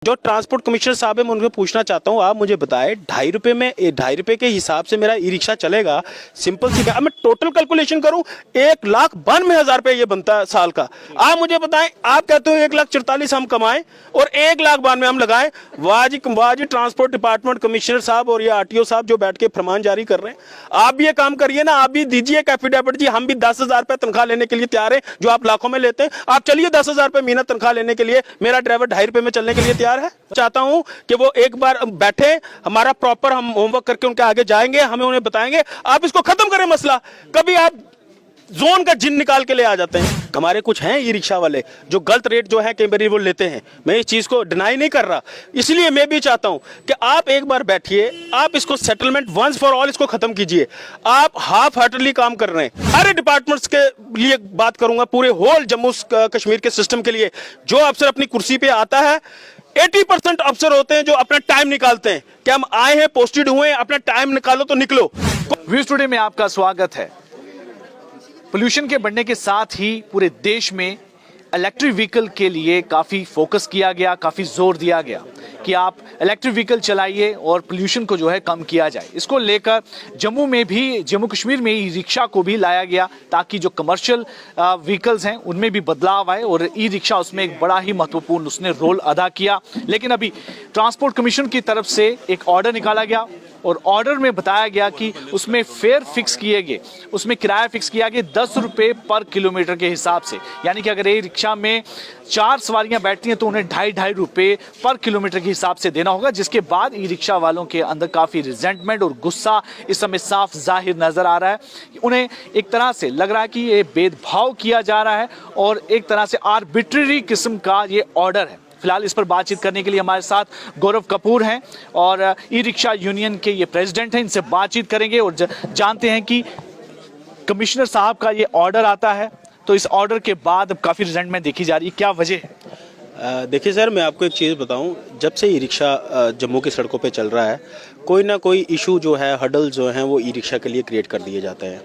जो transport commissioner साहब है मैं उनसे पूछना चाहता हूँ, आप मुझे बताएं 2.5 रुपये में 2.5 रुपये के हिसाब से मेरा ई रिक्शा चलेगा? सिंपल सी मैं टोटल कैलकुलेशन करूं 1,92,000 रुपये ये बनता है साल का। आप मुझे बताएं, आप कहते हो 1,44,00,000 हम कमाएं और 1,92,000 हम लगाएं। वाजी ट्रांसपोर्ट डिपार्टमेंट कमिश्नर साहब और ये आरटीओ साहब जो बैठ के फरमान जारी कर रहे हैं, आप भी ये काम करिए ना, आप भी दीजिए एक एफिडेविट जी, हम भी 10,000 रुपये तनख्वाह लेने के लिए तैयार है जो आप लाखों में लेते हैं। आप चलिए 10,000 रुपये महीना तनख्वाह लेने के लिए, मेरा ड्राइवर 2.5 रुपये में चलने के लिए तैयार है। चाहता हूं कि वो एक बार बैठे, हमारा प्रॉपर हम होमवर्क करके उनके आगे जाएंगे, हमें उन्हें बताएंगे, आप इसको खत्म करें मसला। कभी आप जोन का जिन निकाल के ले आ जाते हैं। हमारे कुछ हैं ई रिक्शा वाले जो गलत रेट जो है कई बार वो लेते हैं, मैं इस चीज को डिनाई नहीं कर रहा, इसलिए मैं भी चाहता हूं कि आप एक बार बैठिए, आप इसको सेटलमेंट वंस फॉर ऑल इसको खत्म कीजिए। आप हाफ हार्टली काम कर रहे हैं। सारे डिपार्टमेंट्स के लिए बात करूंगा, पूरे होल जम्मू कश्मीर के सिस्टम के लिए। जो अफसर अपनी कुर्सी पे आता है, 80% अफसर होते हैं जो अपना टाइम निकालते हैं कि हम आए हैं, पोस्टेड हुए हैं, अपना टाइम निकालो तो निकलो। व्यूज टुडे में आपका स्वागत है। पोल्यूशन के बढ़ने के साथ ही पूरे देश में इलेक्ट्रिक व्हीकल के लिए काफ़ी फोकस किया गया, काफ़ी जोर दिया गया कि आप इलेक्ट्रिक व्हीकल चलाइए और पोल्यूशन को जो है कम किया जाए। इसको लेकर जम्मू में भी, जम्मू कश्मीर में ई रिक्शा को भी लाया गया ताकि जो कमर्शियल व्हीकल्स हैं उनमें भी बदलाव आए, और ई रिक्शा उसमें एक बड़ा ही महत्वपूर्ण उसने रोल अदा किया। लेकिन अभी ट्रांसपोर्ट कमीशन की तरफ से एक ऑर्डर निकाला गया और ऑर्डर में बताया गया कि उसमें फेयर फिक्स किए गए, उसमें किराया फिक्स किया गया 10 रुपये पर किलोमीटर के हिसाब से। यानी कि अगर ई रिक्शा में 4 सवारियां बैठती हैं तो उन्हें 2.5 रुपये पर किलोमीटर के हिसाब से देना होगा, जिसके बाद ई रिक्शा वालों के अंदर काफ़ी रिजेंटमेंट और गुस्सा इस समय साफ जाहिर नजर आ रहा है। उन्हें एक तरह से लग रहा है कि ये भेदभाव किया जा रहा है और एक तरह से आर्बिट्ररी किस्म का ये ऑर्डर है। फिलहाल इस पर बातचीत करने के लिए हमारे साथ गौरव कपूर हैं और ई रिक्शा यूनियन के ये प्रेसिडेंट हैं। इनसे बातचीत करेंगे और जानते हैं कि कमिश्नर साहब का ये ऑर्डर आता है तो इस ऑर्डर के बाद काफ़ी रिजेंटमेंट देखी जा रही है, क्या वजह है? देखिए सर, मैं आपको एक चीज़ बताऊं, जब से ई रिक्शा जम्मू की सड़कों पे चल रहा है, कोई ना कोई इशू जो है, हडल जो हैं वो ई रिक्शा के लिए क्रिएट कर दिए जाते हैं।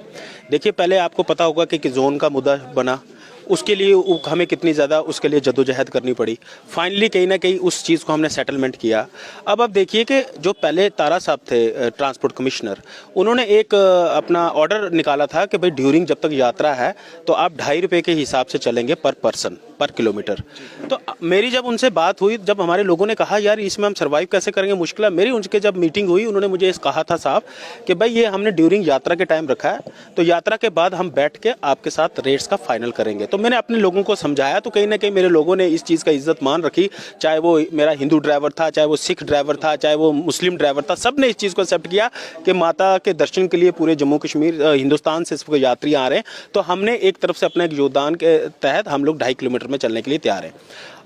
देखिए, पहले आपको पता होगा कि जोन का मुद्दा बना, उसके लिए हमें कितनी ज़्यादा उसके लिए जद्दोजहद करनी पड़ी। फाइनली कहीं ना कहीं उस चीज़ को हमने सेटलमेंट किया। अब आप देखिए कि जो पहले तारा साहब थे ट्रांसपोर्ट कमिश्नर, उन्होंने एक अपना ऑर्डर निकाला था कि भाई ड्यूरिंग जब तक यात्रा है तो आप 2.5 रुपये के हिसाब से चलेंगे पर पर्सन पर किलोमीटर। तो मेरी जब उनसे बात हुई, जब हमारे लोगों ने कहा यार इसमें हम सर्वाइव कैसे करेंगे, मुश्किल है, मेरी उनके जब मीटिंग हुई उन्होंने मुझे इस कहा था साहब कि भाई ये हमने ड्यूरिंग यात्रा के टाइम रखा है, तो यात्रा के बाद हम बैठ के आपके साथ रेट्स का फाइनल करेंगे। तो मैंने अपने लोगों को समझाया, तो कहीं ना कहीं मेरे लोगों ने इस चीज़ का इज्जत मान रखी, चाहे वो मेरा हिंदू ड्राइवर था, चाहे वो सिख ड्राइवर था, चाहे वो मुस्लिम ड्राइवर था, सब ने इस चीज़ को एक्सेप्ट किया कि माता के दर्शन के लिए पूरे जम्मू कश्मीर हिंदुस्तान से यात्री आ रहे हैं, तो हमने एक तरफ से अपने एक योगदान के तहत हम लोग 2.5 किलोमीटर में चलने के लिए तैयार हैं।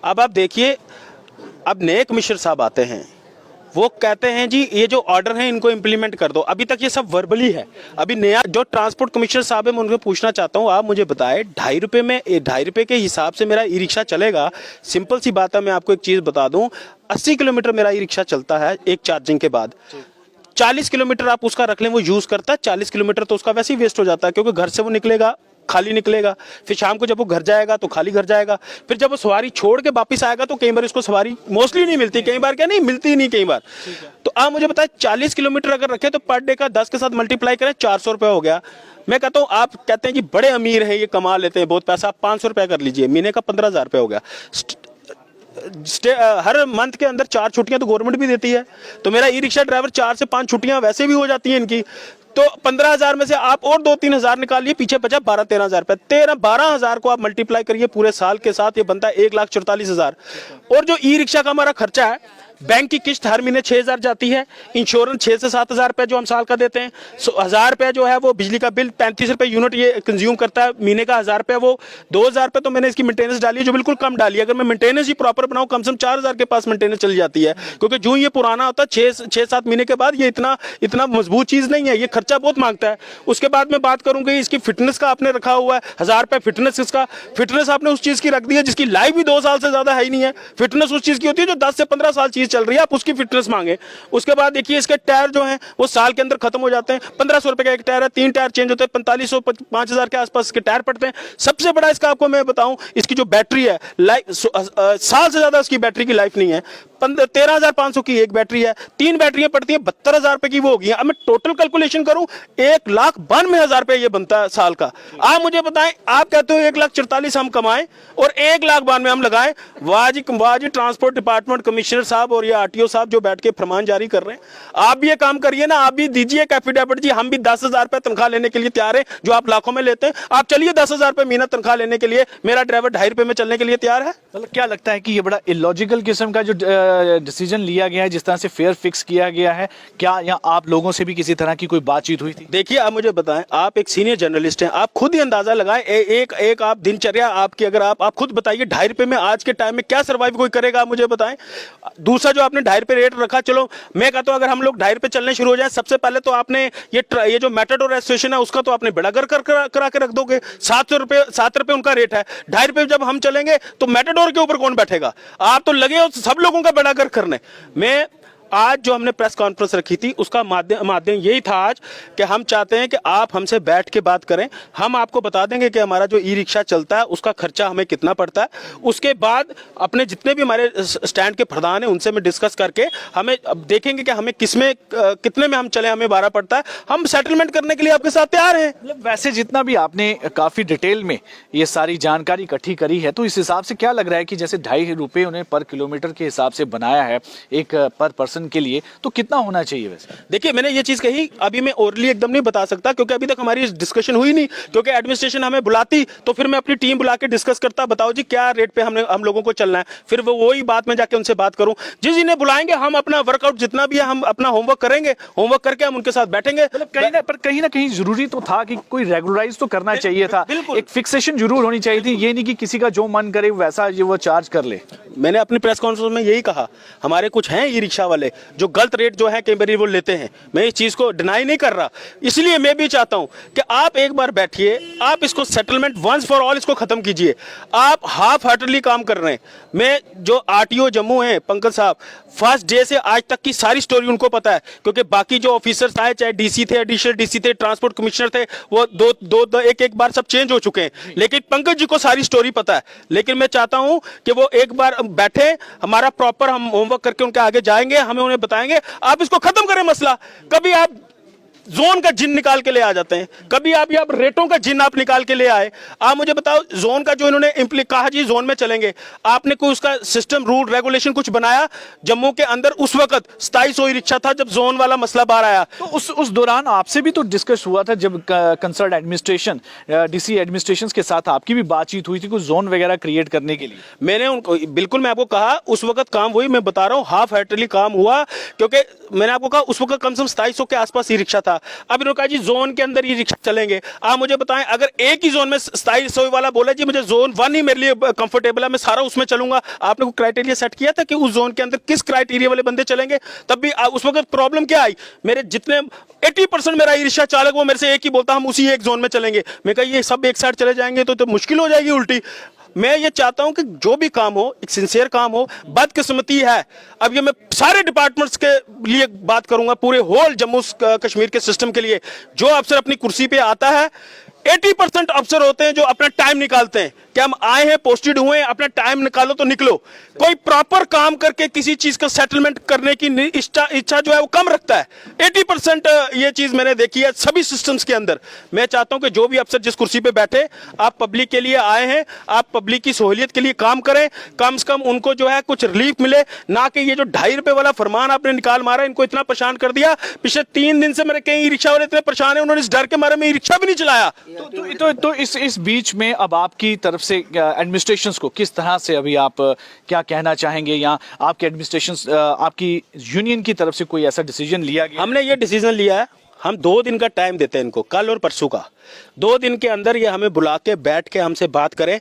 अब आप देखिए, अब नए कमिश्नर साहब आते हैं, वो कहते हैं जी ये जो ऑर्डर है इनको इम्प्लीमेंट कर दो। अभी तक ये सब वर्बली है। अभी नया जो ट्रांसपोर्ट कमिश्नर साहब है मैं उनसे पूछना चाहता हूँ, आप मुझे बताएं 2.5 रुपये में 2.5 रुपये के हिसाब से मेरा ई रिक्शा चलेगा? सिंपल सी बात है, मैं आपको एक चीज़ बता दूं, 80 किलोमीटर मेरा ई रिक्शा चलता है एक चार्जिंग के बाद। 40 किलोमीटर आप उसका रख लें, वो यूज़ करता है, 40 किलोमीटर तो उसका वैसे ही वेस्ट हो जाता है, क्योंकि घर से वो निकलेगा खाली निकलेगा, फिर शाम को जब वो घर जाएगा तो खाली घर जाएगा, फिर जब वो सवारी छोड़ के वापस आएगा तो कई बार इसको सवारी मोस्टली नहीं मिलती, कई बार क्या नहीं मिलती नहीं कई बार। तो आप मुझे बताएं 40 किलोमीटर अगर रखे तो पर डे का 10 के साथ मल्टीप्लाई करें 400 रुपये हो गया। मैं कहता हूँ, आप कहते हैं कि बड़े अमीर हैं, ये कमा लेते हैं बहुत पैसा, आप 500 रुपये कर लीजिए, महीने का 15,000 रुपये हो गया। हर मंथ के अंदर 4 छुट्टियां तो गवर्नमेंट भी देती है, तो मेरा ई रिक्शा ड्राइवर 4 से 5 छुट्टियां वैसे भी हो जाती हैं इनकी। तो 15,000 में से आप और 2-3 हज़ार निकालिए, पीछे बचा 12-13 हज़ार रुपये। 12 हज़ार को आप मल्टीप्लाई करिए पूरे साल के साथ, ये बनता है 1,44,000। और जो ई रिक्शा का हमारा खर्चा है, बैंक की किस्त हर महीने 6,000 जाती है, इंश्योरेंस 6 से 7 हज़ार रुपये जो हम साल का देते हैं, 1,000 रुपये जो है वो बिजली का बिल 35 रुपये यूनिट ये कंज्यूम करता है महीने का, 1,000 रुपये वो 2,000 रुपये तो मैंने इसकी मेंटेनेंस डाली है जो बिल्कुल कम डाली है। अगर मैं मेंटेनेंस ही प्रॉपर बनाऊँ कम से कम 4,000 के पास मेंटेनेंस चली जाती है, क्योंकि जो ये पुराना होता है 6-7 महीने के बाद ये इतना मजबूत चीज़ नहीं है, ये खर्चा बहुत मांगता है। उसके बाद मैं बात करूँगी इसकी फिटनेस का, आपने रखा हुआ है 1,000 रुपये फिटनेस, इसका फिटनेस आपने उस चीज़ की रख दी है जिसकी लाइफ भी 2 साल से ज़्यादा है ही नहीं है। फिटनेस उस चीज़ की होती है जो 10 से 15 साल चीज़ चल रही है, आप उसकी फिटनेस मांगे। उसके बाद देखिए इसके टायर जो हैं वो साल के अंदर खत्म हो जाते हैं। 1500 रुपए का एक टायर है, 3 टायर चेंज होते हैं, 4500 5000 के आसपास इसके टायर पड़ते हैं। सबसे बड़ा इसका आपको मैं बताऊं, इसकी जो बैटरी है, साल से ज्यादा इसकी बैटरी की लाइफ नहीं है। 13,500 की एक बैटरी है, 3 बैटरियां पड़ती हैं, 72,000 रुपए की वो होगी। अब मैं टोटल कैलकुलेशन करूं, 1,92,000 रुपए ये बनता है साल का। आप मुझे बताएं, आप कहते हो 1,44,000 हम कमाएं और 1,92,000 हम लगाएं। वाह जी ट्रांसपोर्ट डिपार्टमेंट कमिश्नर साहब और ये आरटीओ साहब जो बैठ के फरमान जारी कर रहे हैं, आप भी ये काम करिए ना, आप भी दीजिए एफिडेविट जी। हम भी 10,000 रुपए तनख्वाह लेने के लिए तैयार है, जो आप लाखों में लेते हैं। आप चलिए 10,000 रुपए महीना तनख्वाह लेने के लिए, मेरा ड्राइवर 2.5 रुपए में चलने के लिए तैयार है। मतलब क्या लगता है कि ये बड़ा इलॉजिकल किस्म का जो डिसीजन लिया गया है, जिस तरह से फेयर फिक्स किया गया है, क्या यहाँ आप लोगों से भी किसी तरह की कोई बातचीत हुई थी? देखिए आप मुझे बताएं, आप एक सीनियर जर्नलिस्ट हैं, आप खुद ही अंदाजा लगाएं, एक आप दिनचर्या आपकी, अगर आप खुद बताइए 2.5 रुपए में आज के टाइम में क्या सर्वाइव कोई करेगा, आप मुझे बताएं। दूसरा जो आपने 2.5 रुपए रेट रखा, चलो मैं कहता हूं अगर हम लोग 2.5 रुपए चलने शुरू हो जाए, सबसे पहले तो आपने ये जो मेटाडोर स्टेशन है उसका तो आपने बेड़ा गर्क करा के रख दोगे। 7 रुपए उनका रेट है, 2.5 रुपए जब हम चलेंगे तो मेटाडोर के ऊपर कौन बैठेगा? आप तो लगे हो सब लोगों का बेड़ा गर्क करने। मैं आज जो हमने प्रेस कॉन्फ्रेंस रखी थी उसका माध्यम यही था आज कि हम चाहते हैं कि आप हमसे बैठ के बात करें। हम आपको बता देंगे कि हमारा जो ई रिक्शा चलता है उसका खर्चा हमें कितना पड़ता है। उसके बाद अपने जितने भी हमारे स्टैंड के प्रधान हैं उनसे मैं डिस्कस करके हमें अब देखेंगे कि हमें कितने में हम चले, हमें 12 पड़ता है। हम सेटलमेंट करने के लिए आपके साथ तैयार हैं। मतलब वैसे जितना भी आपने काफी डिटेल में ये सारी जानकारी इकट्ठी करी है, तो इस हिसाब से क्या लग रहा है कि जैसे 2.5 रुपए उन्हें पर किलोमीटर के हिसाब से बनाया है एक पर पर्सन के लिए, तो कितना होना चाहिए वैसे? देखिए मैंने ये चीज कही, अभी मैं ओरली एकदम नहीं बता सकता क्योंकि अभी तक हमारी डिस्कशन हुई नहीं। क्योंकि एडमिनिस्ट्रेशन हमें बुलाती तो फिर मैं अपनी टीम बुला के डिस्कस करता, बताओ जी क्या रेट पे हम लोगों को चलना है, फिर वो वही बात में जाके उनसे बात करूं। जिस जिन्हें बुलाएंगे हम अपना वर्कआउट जितना भी है हम अपना होमवर्क करेंगे, होमवर्क करके हम उनके साथ बैठेंगे। मतलब कहीं ना कहीं जरूरी तो था कि कोई रेगुलराइज तो करना चाहिए था, एक फिक्सेशन जरूर होनी चाहिए थी। ये नहीं कि किसी का जो मन करे वैसा वो चार्ज कर ले। मैंने अपनी प्रेस कॉन्फ्रेंस में यही कहा, हमारे कुछ हैं ई रिक्शा वाले जो गलत रेट जो है कई बार वो लेते हैं। मैं इस चीज को डिनाई नहीं कर रहा, इसलिए मैं भी चाहता हूं कि आप एक बार बैठिए, आप इसको सेटलमेंट वंस फॉर ऑल इसको खत्म कीजिए। आप हाफ हार्टली काम कर रहे हैं। मैं जो आरटीओ जम्मू हैं पंकज साहब, फर्स्ट डे से आज तक की सारी स्टोरी उनको पता है क्योंकि बाकी जो ऑफिसर्स आए, चाहे डीसी थे, एडिशनल डीसी थे, ट्रांसपोर्ट कमिश्नर थे, वो दो एक बार सब चेंज हो चुके हैं, लेकिन पंकज जी को सारी स्टोरी पता है। लेकिन मैं चाहता हूं कि वो एक बार बैठे, हमारा प्रॉपर हम होमवर्क करके उनके आगे जाएंगे, हमें उन्हें बताएंगे, आप इसको खत्म करें मसला। कभी आप जोन का जिन निकाल के ले आ जाते हैं, कभी आप रेटों का जिन आप निकाल के ले आए। आप मुझे बताओ जोन का जो इन्होंने कहा जी जोन में चलेंगे, आपने कोई उसका सिस्टम रूल रेगुलेशन कुछ बनाया? जम्मू के अंदर उस वक्त 2700 ई रिक्शा था जब जोन वाला मसला बाहर आया। तो उस दौरान आपसे भी तो डिस्कस हुआ था, जब कंसर्न एडमिनिस्ट्रेशन डीसी एडमिनिस्ट्रेशन के साथ आपकी भी बातचीत हुई थी कुछ जोन वगैरह क्रिएट करने के लिए? मैंने उनको बिल्कुल, मैं आपको कहा उस वक्त काम हुई, मैं बता रहा हूं हाफ हार्टली काम हुआ क्योंकि मैंने आपको कहा उस वक्त कम से कम 2700 के आसपास ई रिक्शा था। अब इन्होंने कहा जी जोन के अंदर ये रिक्शा चलेंगे। आप मुझे बताएं, अगर एक ही जोन में 2700 वाला बोला जी मुझे जोन 1 ही मेरे लिए कंफर्टेबल है, मैं सारा उसमें चलूंगा, आपने कोई क्राइटेरिया सेट किया था कि उस जोन के अंदर किस क्राइटेरिया वाले बंदे चलेंगे? तब भी उस वक्त प्रॉब्लम क्या आई, मेरे जितने 80% मेरा ई रिक्शा चालक वो मेरे से एक ही बोलता हम उसी एक जोन में चलेंगे। मैं कहा ये सब एक साइड चले जाएंगे तो मुश्किल हो जाएगी उल्टी। मैं ये चाहता हूं कि जो भी काम हो एक सिंसियर काम हो। बदकिस्मती है, अब ये मैं सारे डिपार्टमेंट्स के लिए बात करूंगा, पूरे होल जम्मू कश्मीर के सिस्टम के लिए, जो अफसर अपनी कुर्सी पे आता है 80% अफसर होते हैं जो अपना टाइम निकालते हैं कि हम आए हैं, पोस्टेड हुए हैं, अपना टाइम निकालो तो निकलो। कोई प्रॉपर काम करके किसी चीज का सेटलमेंट करने की इच्छा जो है वो कम रखता है। 80% ये चीज मैंने देखी है सभी सिस्टम्स के अंदर। मैं चाहता हूं कि जो भी अफसर जिस कुर्सी पे बैठे, आप पब्लिक के लिए आए हैं, आप पब्लिक की सहूलियत के लिए काम करें, कम से कम उनको जो है कुछ रिलीफ मिले, ना कि ये जो 2.5 रुपए वाला फरमान आपने निकाल मारा, इनको इतना परेशान कर दिया। पिछले 3 दिन से मेरे कई रिक्शा वाले इतने परेशान है, उन्होंने इस डर के मारे में रिक्शा भी नहीं चलाया। तो इस बीच में अब आपकी तरफ से एडमिनिस्ट्रेशंस को किस तरह से अभी आप क्या कहना चाहेंगे, या आपके एडमिनिस्ट्रेशंस आपकी यूनियन की तरफ से कोई ऐसा डिसीजन लिया गया? हमने ये डिसीजन लिया है, हम 2 दिन का टाइम देते हैं इनको, कल और परसों का। 2 दिन के अंदर ये हमें बुला के बैठ के हमसे बात करें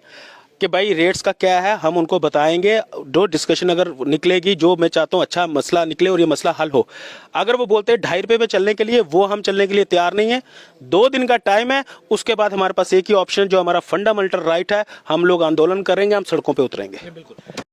कि भाई रेट्स का क्या है, हम उनको बताएंगे। जो डिस्कशन अगर निकलेगी, जो मैं चाहता हूँ अच्छा मसला निकले और ये मसला हल हो। अगर वो बोलते हैं 2.5 रुपए पे चलने के लिए, वो हम चलने के लिए तैयार नहीं है। 2 दिन का टाइम है, उसके बाद हमारे पास एक ही ऑप्शन जो हमारा फंडामेंटल राइट है, हम लोग आंदोलन करेंगे, हम सड़कों पर उतरेंगे।